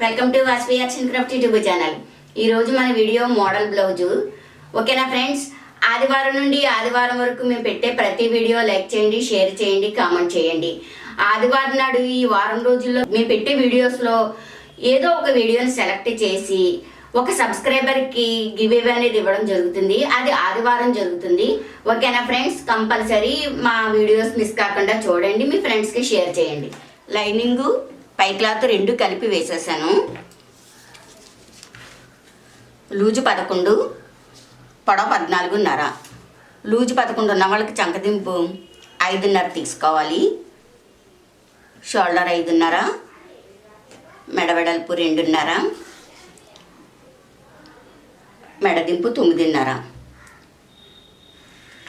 Welcome to Vasavi-Arts&Crafts YouTube channel. ఈరోజు మన video model blouse. ఓకేనా ఫ్రెండ్స్, ఆదివారం నుండి ఆదివారం వరకు మేము పెట్టే ప్రతి వీడియో లైక్ చేయండి, షేర్ చేయండి, కామెంట్ చేయండి. ఆదివారం నాడు ఈ వారం రోజుల్లో మేము పెట్టే వీడియోస్లో ఏదో ఒక వీడియోని సెలెక్ట్ చేసి ఒక సబ్స్క్రైబర్కి గివ్ అవే అనేది ఇవ్వడం జరుగుతుంది. అది ఆదివారం జరుగుతుంది. ఓకేనా ఫ్రెండ్స్, కంపల్సరీ మా వీడియోస్ మిస్ కాకుండా చూడండి, మీ ఫ్రెండ్స్కి షేర్ చేయండి. లైనింగు పై క్లాత్ రెండు కలిపి వేసేసాను. లూజు 11, పొడవు 14.5. లూజు 11 ఉన్న వాళ్ళకి చంకదింపు 5.5 తీసుకోవాలి. షోల్డర్ 5.5, మెడవెడల్పు 2.5, మెడదింపు 9.5.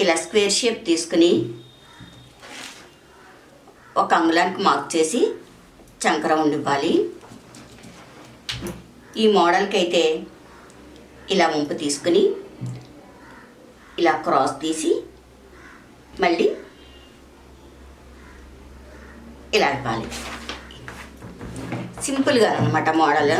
ఇలా స్క్వేర్ షేప్ తీసుకుని ఒక అంగుళానికి మార్క్ చేసి చంకర ఉండివ్వాలి. ఈ మోడల్కి అయితే ఇలా వంపు తీసుకుని ఇలా క్రాస్ తీసి మళ్ళీ ఇలా ఇవ్వాలి. సింపుల్గా అన్నమాట మోడల్.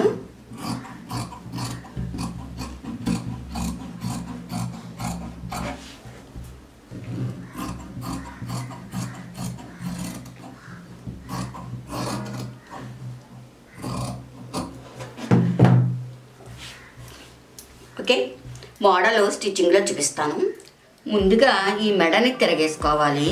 ఓకే, మోడల్ స్టిచ్చింగ్లో చూపిస్తాను. ముందుగా ఈ మెడని తిరగేసుకోవాలి.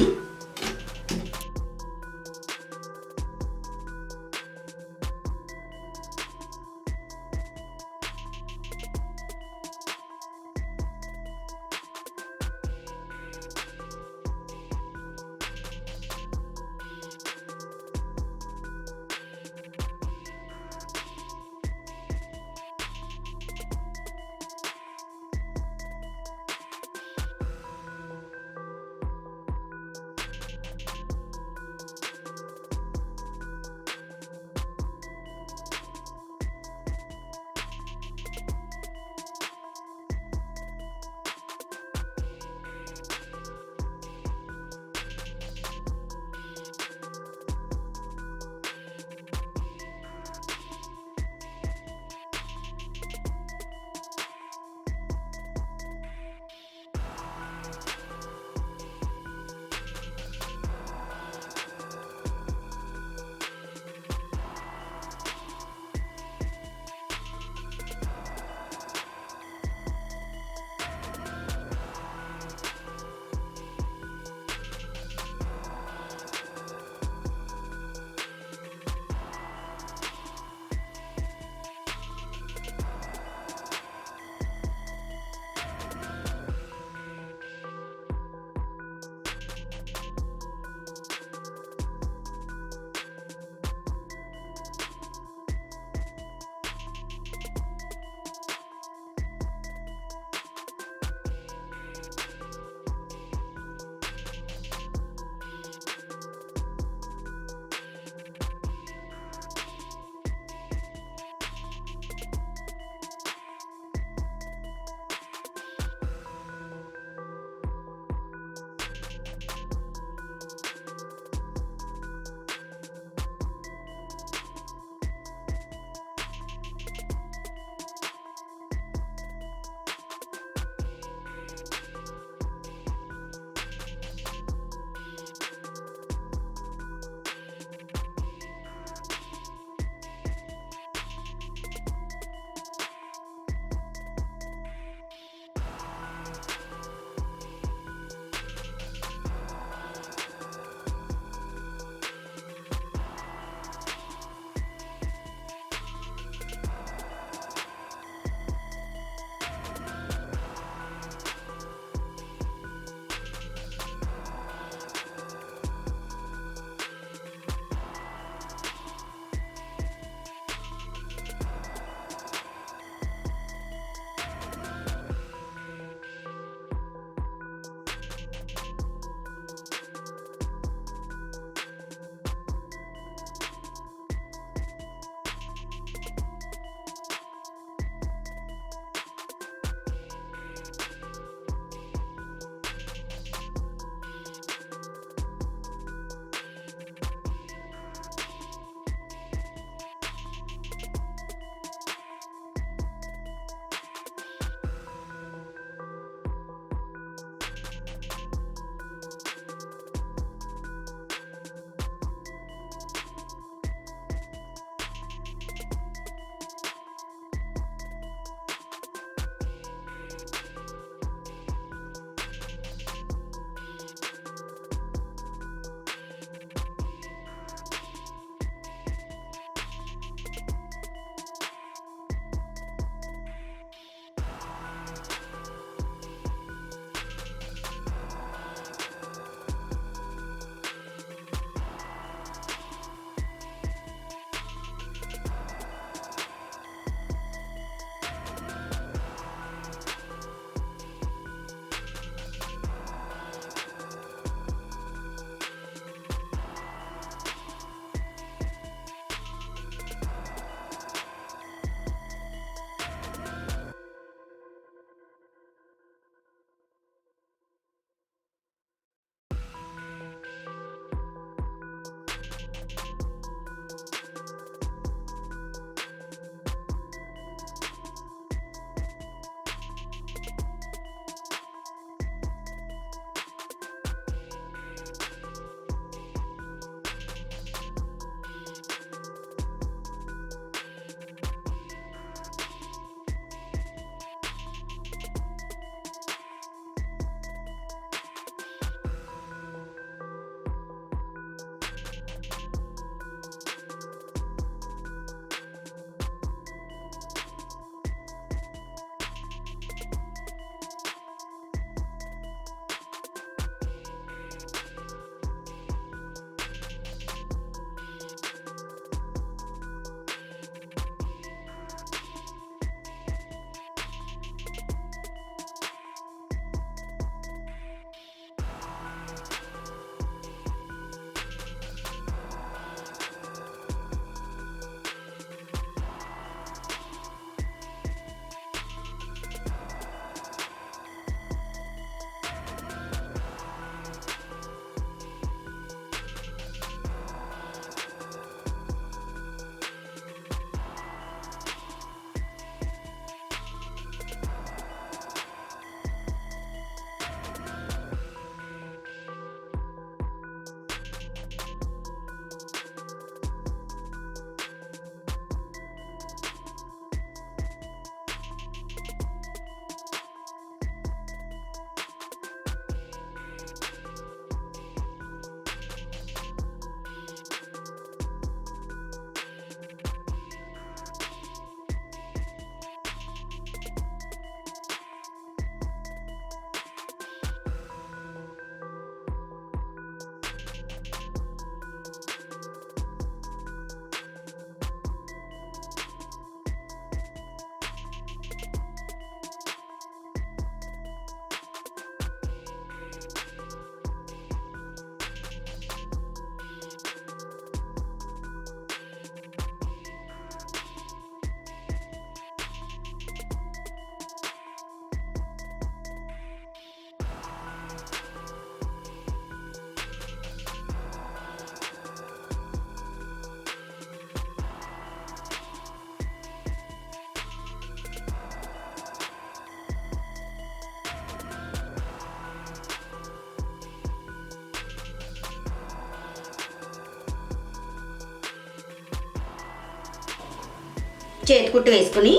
చేతి కుట్టు వేసుకుని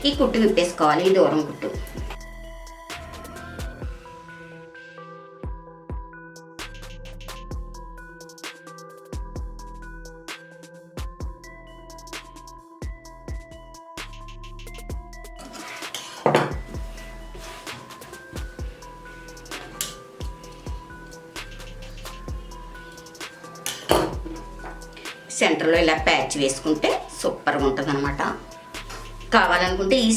ఈ కుట్టు విప్పేసుకోవాలి, ఈ దూరం కుట్టు. సెంటర్లో ఇలా ప్యాచ్ వేసుకుంటే సూపర్గా ఉంటుంది అనమాట. కావాలనుకుంటే ఈ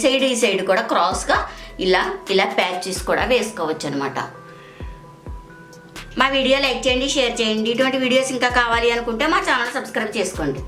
సైడ్ కూడా క్రాస్గా ఇలా ప్యాచెస్ కూడా వేసుకోవచ్చు అనమాట. మా వీడియో లైక్ చేయండి, షేర్ చేయండి. ఇటువంటి వీడియోస్ ఇంకా కావాలి అనుకుంటే మా ఛానల్ సబ్స్క్రైబ్ చేసుకోండి.